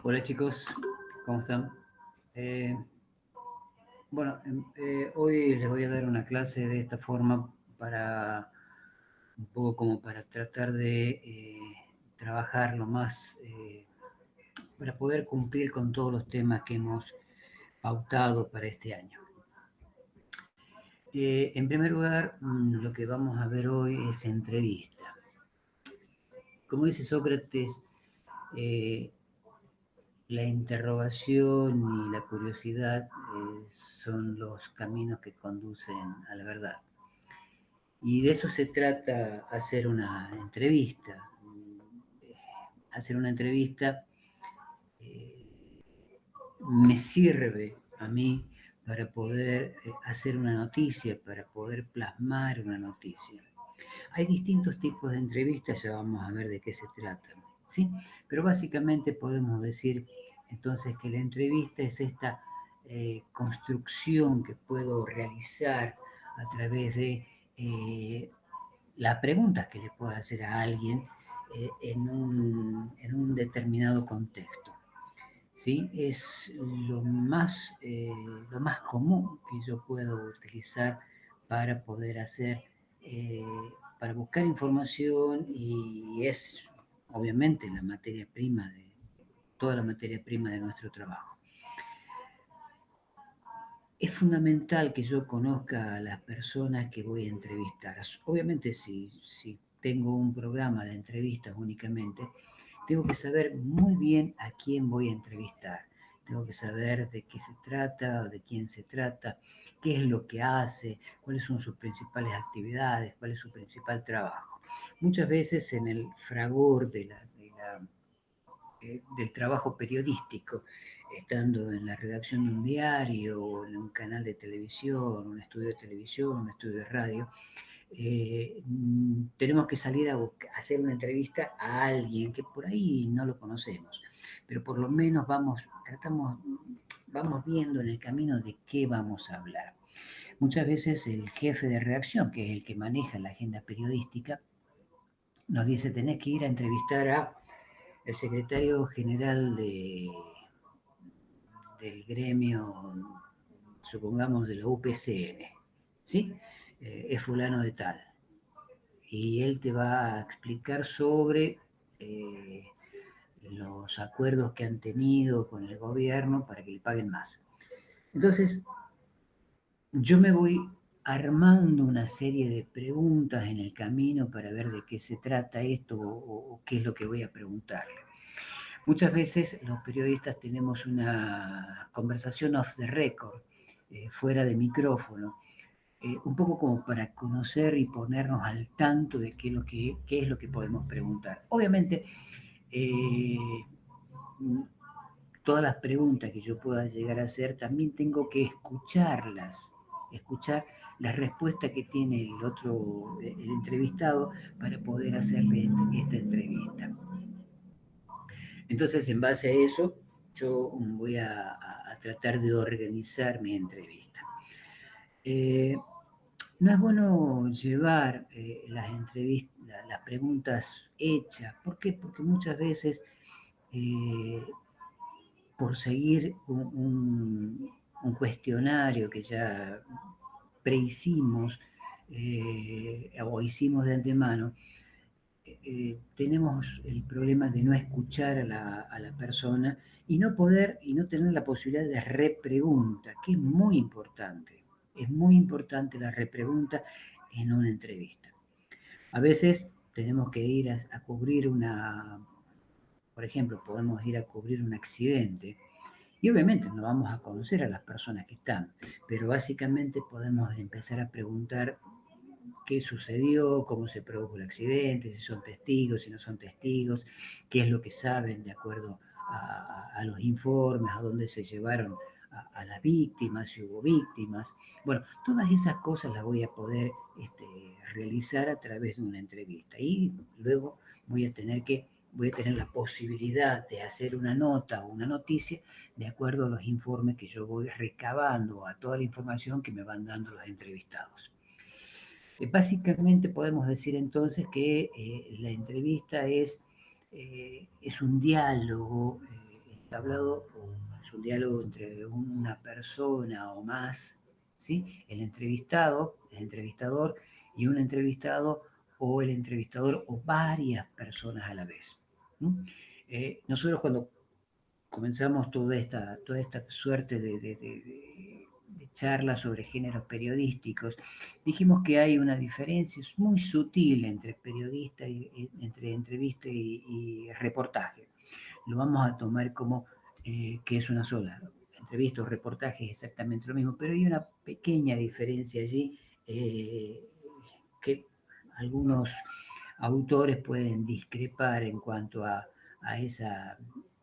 Hola chicos, ¿cómo están? Eh, hoy les voy a dar una clase de esta forma para un poco como para tratar de trabajar lo más, para poder cumplir con todos los temas que hemos pautado para este año. En primer lugar, lo que vamos a ver hoy es entrevista. Como dice Sócrates, eh, la interrogación y la curiosidad son los caminos que conducen a la verdad. Y de eso se trata hacer una entrevista. Hacer una entrevista me sirve a mí para poder hacer una noticia, para poder plasmar una noticia. Hay distintos tipos de entrevistas, ya vamos a ver de qué se tratan, ¿sí? Pero básicamente podemos decir entonces que la entrevista es esta construcción que puedo realizar a través de las preguntas que le puedo hacer a alguien en un determinado contexto. ¿Sí? Es lo más común que yo puedo utilizar para poder hacer, eh, para buscar información y es obviamente la materia prima de, toda la materia prima de nuestro trabajo. Es fundamental que yo conozca a las personas que voy a entrevistar. Obviamente si tengo un programa de entrevistas únicamente, tengo que saber muy bien a quién voy a entrevistar. Tengo que saber de qué se trata, de quién se trata, qué es lo que hace, cuáles son sus principales actividades, cuál es su principal trabajo. Muchas veces en el fragor del trabajo periodístico, estando en la redacción de un diario o en un canal de televisión, un estudio de televisión, un estudio de radio, tenemos que salir a hacer una entrevista a alguien que por ahí no lo conocemos, pero por lo menos vamos viendo en el camino de qué vamos a hablar. Muchas veces el jefe de redacción, que es el que maneja la agenda periodística, nos dice: tenés que ir a entrevistar a el secretario general del gremio, supongamos de la UPCN, ¿sí? Es fulano de tal. Y él te va a explicar sobre los acuerdos que han tenido con el gobierno para que le paguen más. Entonces, yo me voy armando una serie de preguntas en el camino para ver de qué se trata esto o qué es lo que voy a preguntarle. Muchas veces los periodistas tenemos una conversación off the record, fuera de micrófono, un poco como para conocer y ponernos al tanto de qué es lo que podemos preguntar. Obviamente, eh, todas las preguntas que yo pueda llegar a hacer, también tengo que escuchar la respuesta que tiene el otro, el entrevistado, para poder hacerle esta entrevista. Entonces, en base a eso, yo voy a tratar de organizar mi entrevista. No es bueno llevar las preguntas hechas. ¿Por qué? Porque muchas veces, eh, por seguir un cuestionario que ya prehicimos o hicimos de antemano, tenemos el problema de no escuchar a la persona y no poder y no tener la posibilidad de repregunta, que es muy importante. Es muy importante la repregunta en una entrevista. A veces tenemos que ir a cubrir por ejemplo, podemos ir a cubrir un accidente y obviamente no vamos a conocer a las personas que están, pero básicamente podemos empezar a preguntar qué sucedió, cómo se produjo el accidente, si son testigos, si no son testigos, qué es lo que saben de acuerdo a los informes, a dónde se llevaron a las víctimas, si hubo víctimas. Bueno, todas esas cosas las voy a poder realizar a través de una entrevista y luego voy a tener la posibilidad de hacer una nota o una noticia de acuerdo a los informes que yo voy recabando, a toda la información que me van dando los entrevistados. Básicamente podemos decir entonces que la entrevista es un diálogo hablado, es un diálogo entre una persona o más, ¿sí? El entrevistador y un entrevistado o el entrevistador o varias personas a la vez. ¿No? Nosotros cuando comenzamos toda esta suerte de charlas sobre géneros periodísticos, dijimos que hay una diferencia muy sutil entre periodista entre entrevista y reportaje. Lo vamos a tomar como que es una sola. Entrevista o reportaje es exactamente lo mismo, pero hay una pequeña diferencia allí que algunos autores pueden discrepar en cuanto a esa,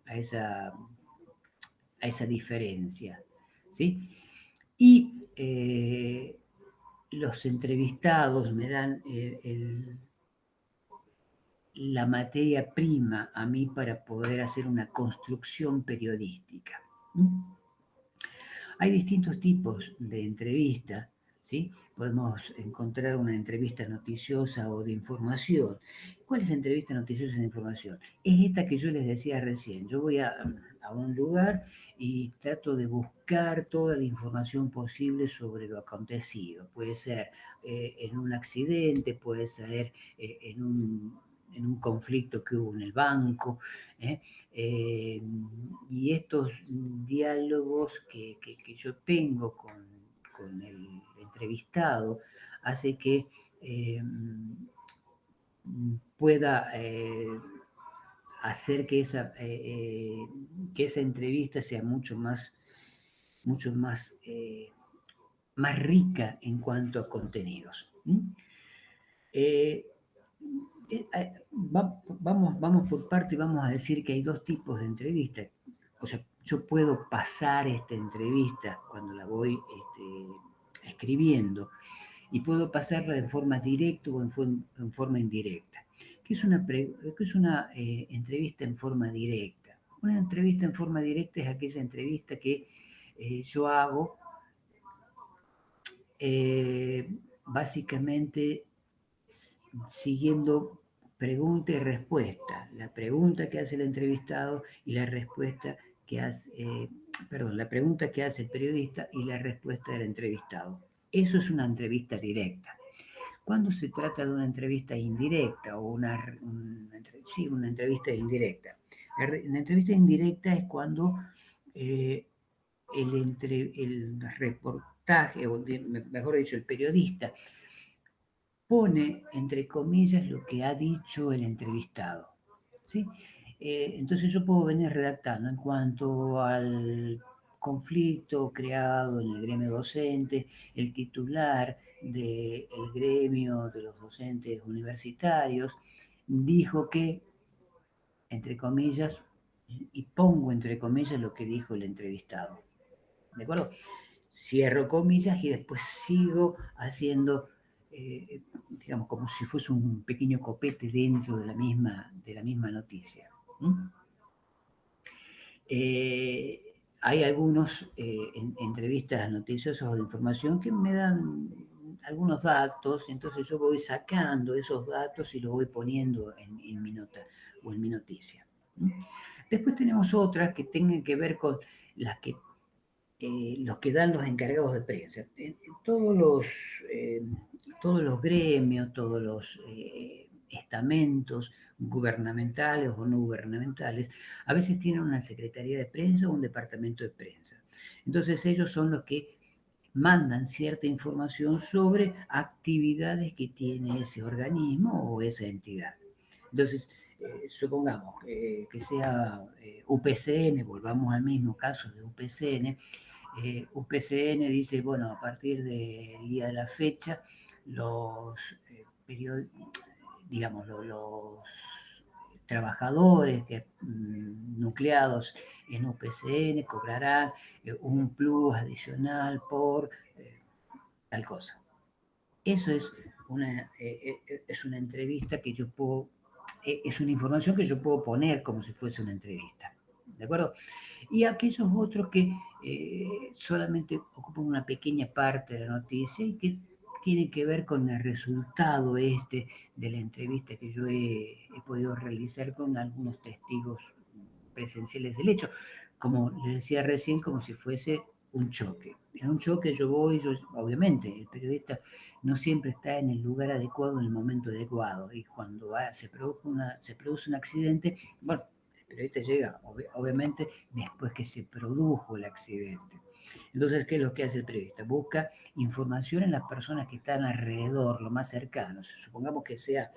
a esa, a esa diferencia. ¿Sí? Y los entrevistados me dan la materia prima a mí para poder hacer una construcción periodística. Hay distintos tipos de entrevista, ¿sí? Podemos encontrar una entrevista noticiosa o de información. ¿Cuál es la entrevista noticiosa de información? Es esta que yo les decía recién. Yo voy a un lugar y trato de buscar toda la información posible sobre lo acontecido. Puede ser en un accidente, puede ser en un conflicto que hubo en el banco, ¿eh? Eh, y estos diálogos que yo tengo con el entrevistado hace que pueda hacer que esa entrevista sea mucho más rica en cuanto a contenidos. Eh, vamos por parte y vamos a decir que hay dos tipos de entrevistas. O sea, yo puedo pasar esta entrevista cuando la voy escribiendo y puedo pasarla de forma directa o en forma indirecta. ¿Qué es una entrevista en forma directa? Una entrevista en forma directa es aquella entrevista que yo hago básicamente siguiendo pregunta y respuesta. La pregunta que hace el entrevistado y la respuesta que hace, la pregunta que hace el periodista y la respuesta del entrevistado. Eso es una entrevista directa. Cuando se trata de una entrevista indirecta o una entrevista indirecta. La entrevista indirecta es cuando el reportaje, o mejor dicho, el periodista, pone entre comillas lo que ha dicho el entrevistado. ¿Sí? Entonces yo puedo venir redactando en cuanto al conflicto creado en el gremio docente, el titular del gremio de los docentes universitarios dijo que, entre comillas, y pongo entre comillas lo que dijo el entrevistado. ¿De acuerdo? Cierro comillas y después sigo haciendo, digamos, como si fuese un pequeño copete dentro de la misma noticia. Hay algunos entrevistas noticiosas o de información que me dan algunos datos, entonces yo voy sacando esos datos y los voy poniendo en mi nota o en mi noticia. Después tenemos otras que tengan que ver con los que dan los encargados de prensa. Todos los gremios, todos los estamentos gubernamentales o no gubernamentales, a veces tienen una secretaría de prensa o un departamento de prensa. Entonces ellos son los que mandan cierta información sobre actividades que tiene ese organismo o esa entidad. Entonces, supongamos que sea UPCN, volvamos al mismo caso de UPCN, UPCN dice, bueno, a partir del día de la fecha, digamos, los trabajadores nucleados en UPCN cobrarán un plus adicional por tal cosa. Eso es una entrevista que yo puedo, es una información que yo puedo poner como si fuese una entrevista. ¿De acuerdo? Y aquellos otros que solamente ocupan una pequeña parte de la noticia y que tienen que ver con el resultado de la entrevista que yo he podido realizar con algunos testigos presenciales del hecho, como les decía recién, como si fuese un choque. En un choque obviamente, el periodista no siempre está en el lugar adecuado en el momento adecuado, y cuando se produce un accidente, bueno, el periodista llega, obviamente, después que se produjo el accidente. Entonces, ¿qué es lo que hace el periodista? Busca información en las personas que están alrededor, lo más cercanos. Supongamos que sea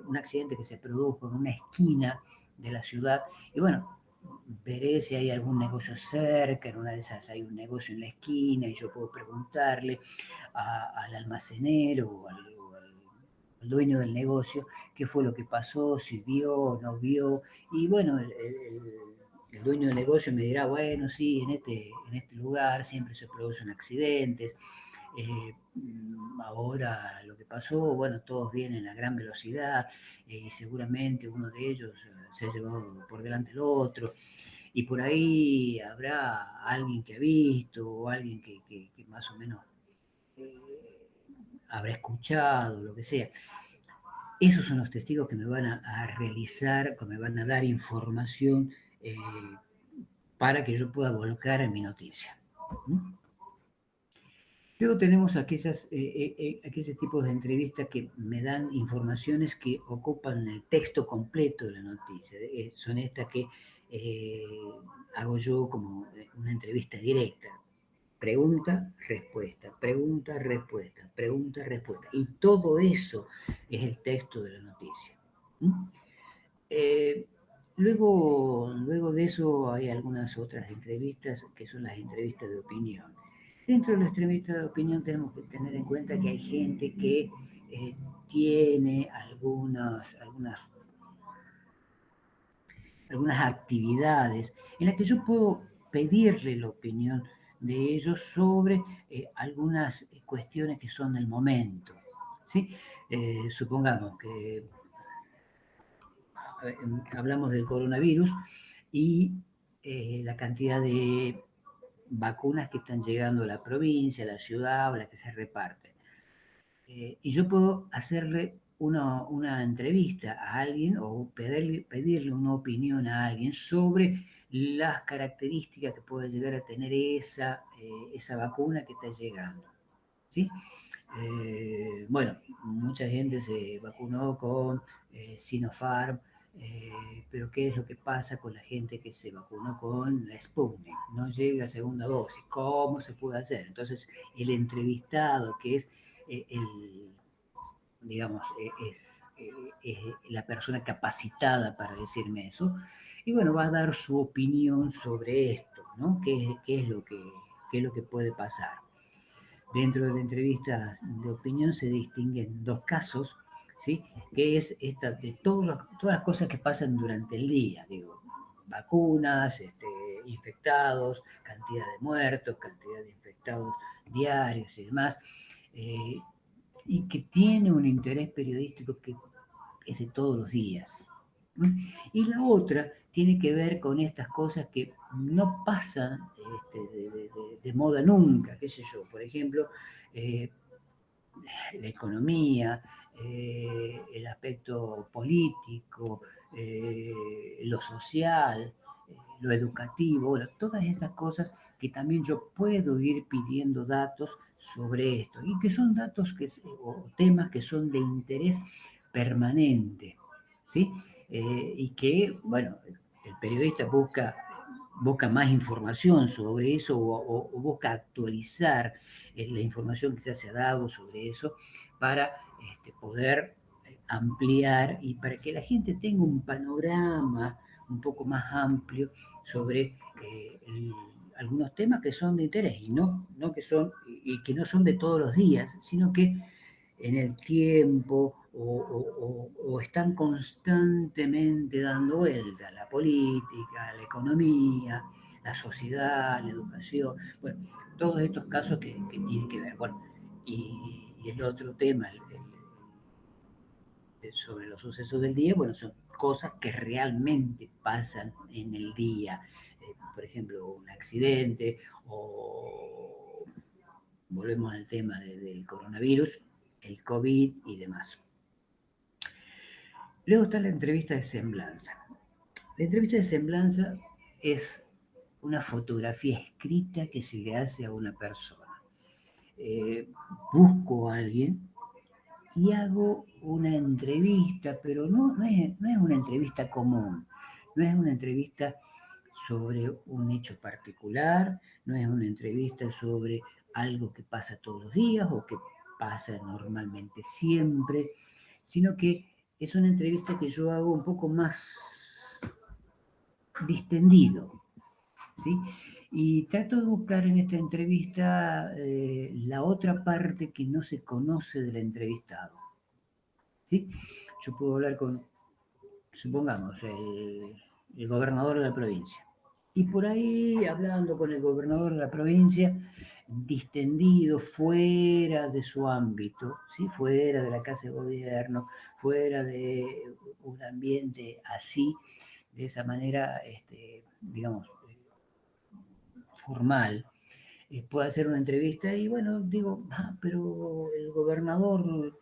un accidente que se produjo en una esquina de la ciudad, y bueno, veré si hay algún negocio cerca, en una de esas hay un negocio en la esquina, y yo puedo preguntarle al almacenero al dueño del negocio qué fue lo que pasó, si vio o no vio, y bueno, el dueño del negocio me dirá, bueno, sí, en este lugar siempre se producen accidentes, ahora lo que pasó, bueno, todos vienen a gran velocidad, y seguramente uno de ellos se ha llevado por delante el otro, y por ahí habrá alguien que ha visto o alguien que más o menos habrá escuchado, lo que sea. Esos son los testigos que me van a realizar, que me van a dar información eh, para que yo pueda volcar en mi noticia. ¿Mm? Luego tenemos aquellos tipos de entrevistas que me dan informaciones que ocupan el texto completo de la noticia. Son estas que eh, hago yo como una entrevista directa. Pregunta, respuesta, pregunta, respuesta, pregunta, respuesta. Y todo eso es el texto de la noticia. ¿Mm? Eh, luego de eso hay algunas otras entrevistas que son las entrevistas de opinión. Dentro de las entrevistas de opinión tenemos que tener en cuenta que hay gente que tiene algunas actividades en las que yo puedo pedirle la opinión de ellos sobre algunas cuestiones que son del momento. ¿Sí? Supongamos que hablamos del coronavirus y la cantidad de vacunas que están llegando a la provincia, a la ciudad, o la que se reparten. Y yo puedo hacerle una entrevista a alguien o pedirle una opinión a alguien sobre las características que puede llegar a tener esa vacuna que está llegando. ¿Sí? Bueno, mucha gente se vacunó con Sinopharm, pero ¿qué es lo que pasa con la gente que se vacunó con la Sputnik? No llega a segunda dosis. ¿Cómo se puede hacer? Entonces, el entrevistado, que es digamos, es la persona capacitada para decirme eso, y bueno, va a dar su opinión sobre esto, ¿no? ¿Qué es lo que puede pasar? Dentro de la entrevista de opinión se distinguen dos casos, ¿sí? Que es esta de todas las cosas que pasan durante el día, digo, vacunas, infectados, cantidad de muertos, cantidad de infectados diarios y demás, eh, y que tiene un interés periodístico que es de todos los días. Y la otra tiene que ver con estas cosas que no pasan de moda nunca, qué sé yo, por ejemplo, eh, la economía, el aspecto político, lo social, lo educativo, bueno, todas estas cosas que también yo puedo ir pidiendo datos sobre esto y que son datos o temas que son de interés permanente, ¿sí? Y que, bueno, el periodista busca más información sobre eso o busca actualizar la información que ya se ha dado sobre eso para poder ampliar y para que la gente tenga un panorama un poco más amplio sobre algunos temas que son de interés y que no son de todos los días, sino que en el tiempo o están constantemente dando vuelta la política, la economía, la sociedad, la educación, bueno, todos estos casos que tienen que ver. Bueno, y el otro tema, sobre los sucesos del día, bueno, son cosas que realmente pasan en el día. Por ejemplo, un accidente o volvemos al tema del coronavirus, el COVID y demás. Luego está la entrevista de semblanza. La entrevista de semblanza es una fotografía escrita que se le hace a una persona. Eh, Busco a alguien y hago una entrevista, pero no es una entrevista común, no es una entrevista sobre un hecho particular, no es una entrevista sobre algo que pasa todos los días o que pasa normalmente siempre, sino que es una entrevista que yo hago un poco más distendido, ¿sí? Y trato de buscar en esta entrevista la otra parte que no se conoce del entrevistado, ¿sí? Yo puedo hablar con, supongamos, el gobernador de la provincia. Y por ahí, hablando con el gobernador de la provincia, distendido, fuera de su ámbito, ¿sí? Fuera de la Casa de Gobierno, fuera de un ambiente así, de esa manera, digamos, formal, puedo hacer una entrevista y bueno, digo, pero el gobernador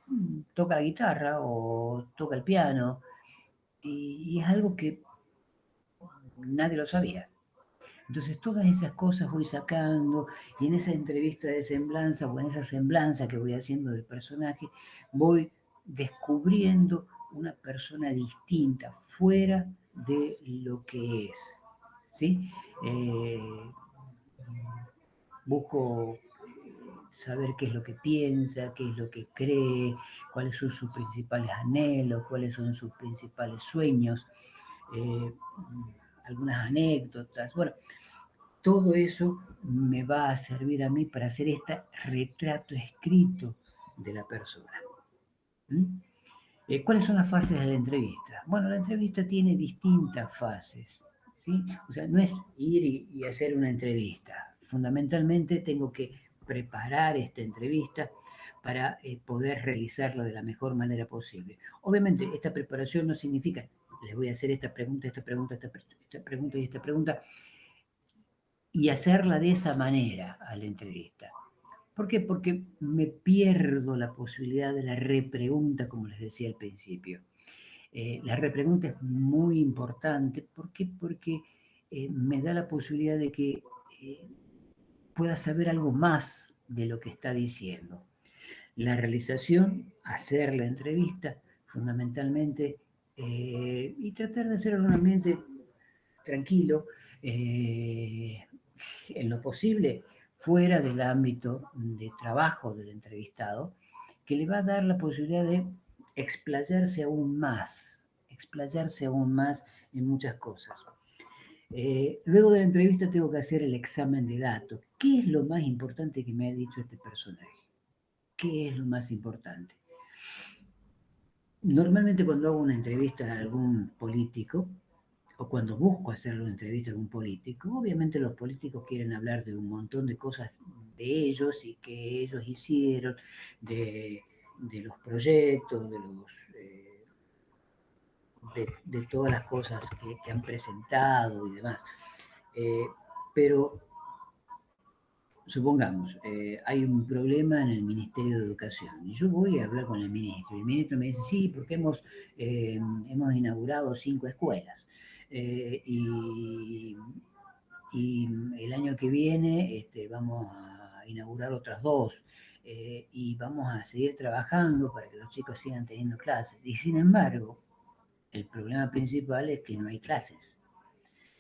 toca la guitarra o toca el piano y es algo que nadie lo sabía. Entonces todas esas cosas voy sacando y en esa entrevista de semblanza o en esa semblanza que voy haciendo del personaje, voy descubriendo una persona distinta, fuera de lo que es. ¿Sí? Eh, Busco saber qué es lo que piensa, qué es lo que cree, cuáles son sus principales anhelos, cuáles son sus principales sueños, eh, algunas anécdotas. Bueno, todo eso me va a servir a mí para hacer este retrato escrito de la persona. ¿Mm? ¿Cuáles son las fases de la entrevista? Bueno, la entrevista tiene distintas fases, ¿sí? O sea, no es ir y hacer una entrevista. Fundamentalmente tengo que preparar esta entrevista para poder realizarla de la mejor manera posible. Obviamente, esta preparación no significa, les voy a hacer esta pregunta, esta pregunta, esta pregunta y esta pregunta, y hacerla de esa manera a la entrevista. ¿Por qué? Porque me pierdo la posibilidad de la repregunta, como les decía al principio. La repregunta es muy importante. ¿Por qué? Porque me da la posibilidad de que pueda saber algo más de lo que está diciendo. La realización, hacer la entrevista, fundamentalmente, y tratar de hacerlo en un ambiente tranquilo, eh, en lo posible fuera del ámbito de trabajo del entrevistado, que le va a dar la posibilidad de explayarse aún más en muchas cosas. Luego de la entrevista tengo que hacer el examen de datos. ¿Qué es lo más importante que me ha dicho este personaje? ¿Qué es lo más importante? Normalmente cuando hago una entrevista a algún político, o cuando busco hacerle una entrevista a algún político, obviamente los políticos quieren hablar de un montón de cosas de ellos y que ellos hicieron, de los proyectos, de todas las cosas que han presentado y demás. Pero supongamos, hay un problema en el Ministerio de Educación y yo voy a hablar con el ministro y el ministro me dice, sí, porque hemos inaugurado 5 escuelas y el año que viene vamos a inaugurar otras 2 y vamos a seguir trabajando para que los chicos sigan teniendo clases. Y sin embargo, el problema principal es que no hay clases.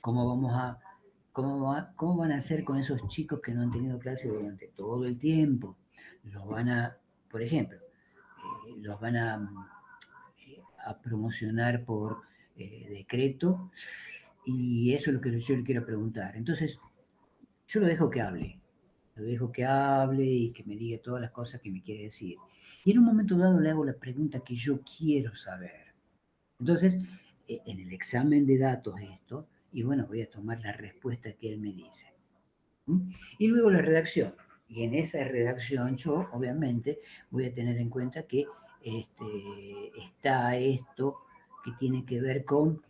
¿Cómo vamos a ¿Cómo van a hacer con esos chicos que no han tenido clase durante todo el tiempo? Los van a, por ejemplo, los van a promocionar por decreto y eso es lo que yo le quiero preguntar. Entonces, yo lo dejo que hable y que me diga todas las cosas que me quiere decir. Y en un momento dado le hago la pregunta que yo quiero saber. Entonces, en el examen de datos esto, y bueno, voy a tomar la respuesta que él me dice. ¿Mm? Y luego la redacción. Y en esa redacción yo, obviamente, voy a tener en cuenta que está esto que tiene que ver con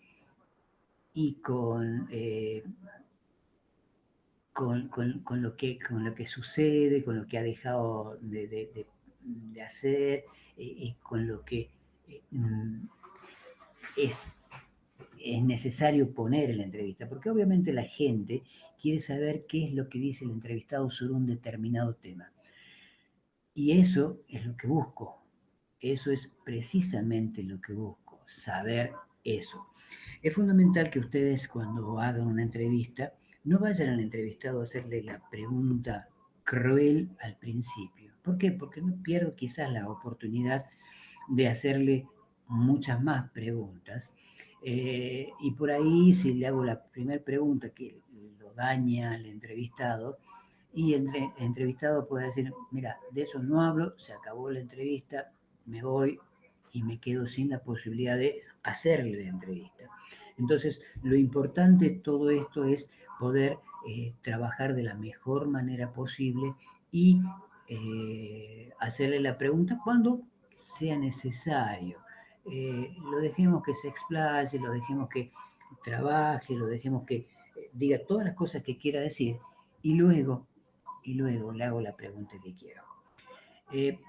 lo que sucede, con lo que ha dejado de hacer, y con lo que es es necesario poner en la entrevista, porque obviamente la gente quiere saber qué es lo que dice el entrevistado sobre un determinado tema. Y eso es lo que busco, eso es precisamente lo que busco, saber eso. Es fundamental que ustedes cuando hagan una entrevista no vayan al entrevistado a hacerle la pregunta cruel al principio. ¿Por qué? Porque no pierdo quizás la oportunidad de hacerle muchas más preguntas. Y por ahí, si le hago la primera pregunta que lo daña al entrevistado, y el entrevistado puede decir, mira, de eso no hablo, se acabó la entrevista, me voy y me quedo sin la posibilidad de hacerle la entrevista. Entonces, lo importante de todo esto es poder trabajar de la mejor manera posible y hacerle la pregunta cuando sea necesario. Lo dejemos que se explaye, lo dejemos que trabaje, lo dejemos que diga todas las cosas que quiera decir y luego le hago la pregunta que quiero. Eh,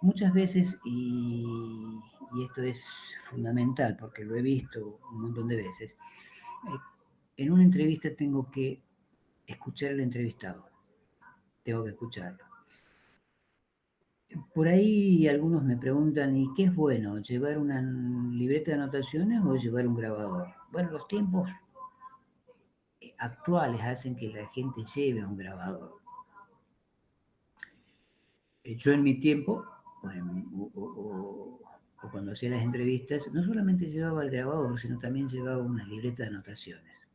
Muchas veces, y esto es fundamental porque lo he visto un montón de veces, eh, en una entrevista tengo que escuchar al entrevistado, tengo que escucharlo. Por ahí algunos me preguntan, ¿y qué es bueno? ¿Llevar una libreta de anotaciones o llevar un grabador? Bueno, los tiempos actuales hacen que la gente lleve un grabador. Yo en mi tiempo, o cuando hacía las entrevistas, no solamente llevaba el grabador, sino también llevaba una libreta de anotaciones.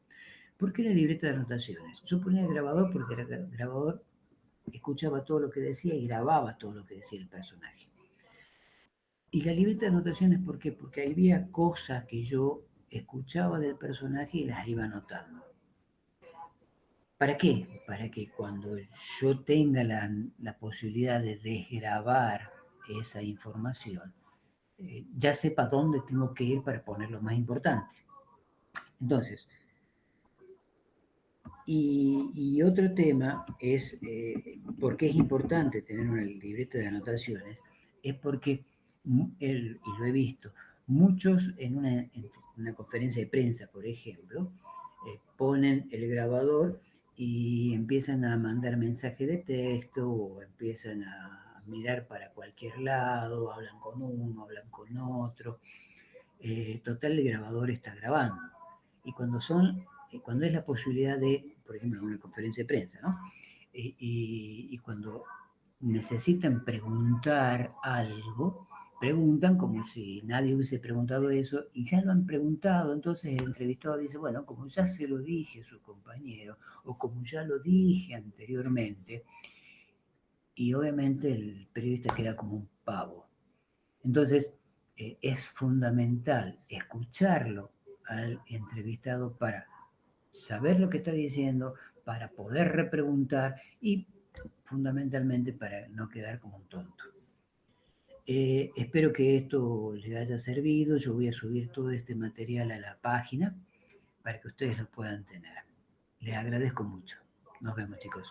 ¿Por qué la libreta de anotaciones? Yo ponía el grabador porque el grabador escuchaba todo lo que decía y grababa todo lo que decía el personaje. Y la libreta de anotaciones, ¿por qué? Porque había cosas que yo escuchaba del personaje y las iba anotando. ¿Para qué? Para que cuando yo tenga la posibilidad de desgrabar esa información, ya sepa dónde tengo que ir para poner lo más importante. Entonces, y otro tema es, por qué es importante tener una libreta de anotaciones, es porque, y lo he visto, muchos en una conferencia de prensa, por ejemplo, ponen el grabador y empiezan a mandar mensajes de texto o empiezan a mirar para cualquier lado, hablan con uno, hablan con otro. Total, el grabador está grabando. Y cuando es la posibilidad de, por ejemplo, en una conferencia de prensa, ¿no? Y cuando necesitan preguntar algo, preguntan como si nadie hubiese preguntado eso y ya lo han preguntado, entonces el entrevistado dice, bueno, como ya se lo dije a su compañero o como ya lo dije anteriormente, y obviamente el periodista queda como un pavo. Entonces, es fundamental escucharlo al entrevistado para saber lo que está diciendo, para poder repreguntar y fundamentalmente para no quedar como un tonto. Espero que esto les haya servido. Yo voy a subir todo este material a la página para que ustedes lo puedan tener. Les agradezco mucho. Nos vemos, chicos.